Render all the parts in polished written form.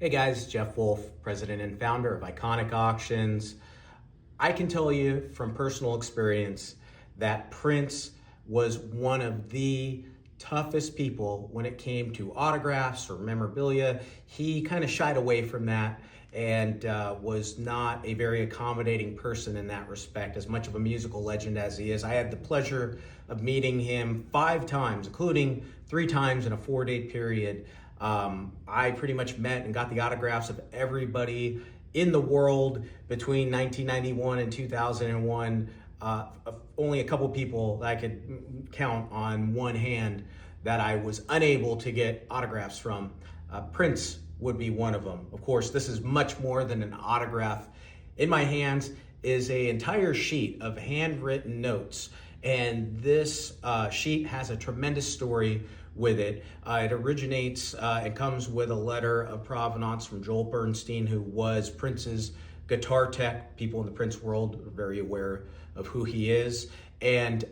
Hey guys, Jeff Wolf, president and founder of Iconic Auctions. I can tell you from personal experience that Prince was one of the toughest people when it came to autographs or memorabilia. He kind of shied away from that and was not a very accommodating person in that respect, as much of a musical legend as he is. I had the pleasure of meeting him 5 times, including 3 times in a 4-day period. I pretty much met and got the autographs of everybody in the world between 1991 and 2001. Only a couple people that I could count on one hand that I was unable to get autographs from. Prince would be one of them. Of course, this is much more than an autograph. In my hands is an entire sheet of handwritten notes, and this sheet has a tremendous story with it. It originates and comes with a letter of provenance from Joel Bernstein, who was Prince's guitar tech. People in the Prince world are very aware of who he is. And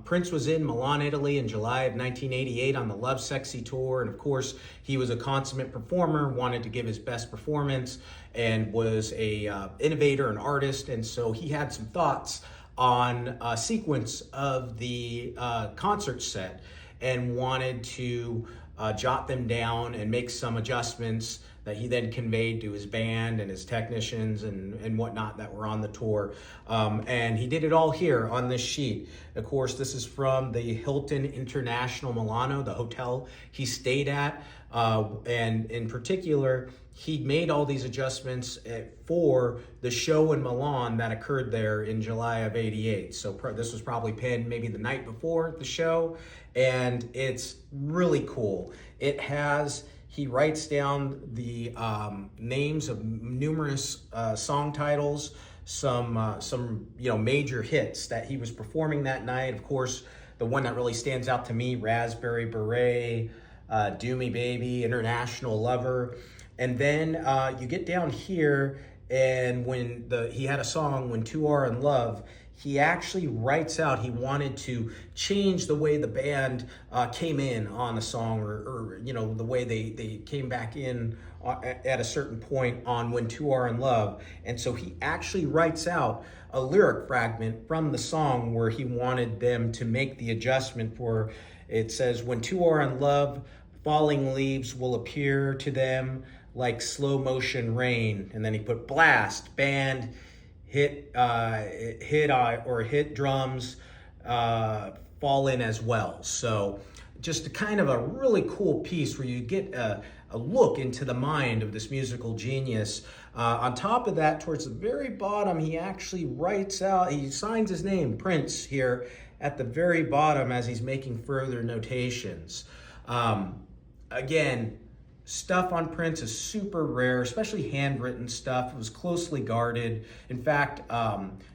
Prince was in Milan, Italy in July of 1988 on the Lovesexy Tour. And of course, he was a consummate performer, wanted to give his best performance, and was a innovator, an artist. And so he had some thoughts on a sequence of the concert set and wanted to jot them down and make some adjustments that he then conveyed to his band and his technicians and whatnot that were on the tour. And he did it all here on this sheet. Of course, this is from the Hilton International Milano, the hotel he stayed at. And in particular, he made all these adjustments for the show in Milan that occurred there in July of '88. So this was probably penned maybe the night before the show, and it's really cool. He writes down the names of numerous song titles, some major hits that he was performing that night. Of course, the one that really stands out to me, Raspberry Beret, Do Me Baby, International Lover. And then you get down here, and he had a song, When Two Are in Love, he actually writes out he wanted to change the way the band came in on the song, or the way they came back in at a certain point on When Two Are in Love. And so he actually writes out a lyric fragment from the song where he wanted them to make the adjustment for, it says, when two are in love, falling leaves will appear to them like slow motion rain. And then he put blast, band, hit drums, fall in as well. So just a kind of a really cool piece where you get a look into the mind of this musical genius. On top of that, towards the very bottom, he actually writes out, he signs his name, Prince, here at the very bottom as he's making further notations. Again, stuff on Prince is super rare, especially handwritten stuff. It was closely guarded. In fact,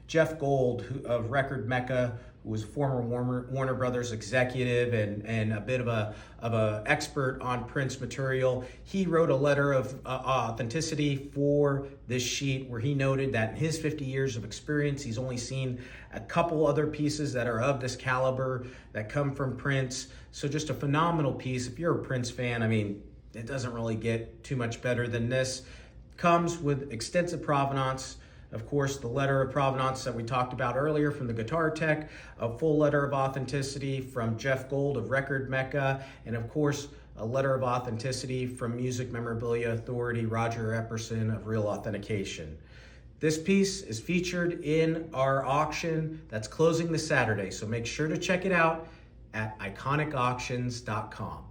Jeff Gold of Record Mecca, who was a former Warner Brothers executive and a bit of a expert on Prince material, he wrote a letter of authenticity for this sheet where he noted that in his 50 years of experience, he's only seen a couple other pieces that are of this caliber that come from Prince. So just a phenomenal piece. If you're a Prince fan, I mean, it doesn't really get too much better than this. Comes with extensive provenance. Of course, the letter of provenance that we talked about earlier from the guitar tech, a full letter of authenticity from Jeff Gold of Record Mecca, and of course, a letter of authenticity from Music Memorabilia Authority, Roger Epperson of Real Authentication. This piece is featured in our auction that's closing this Saturday, so make sure to check it out at iconicauctions.com.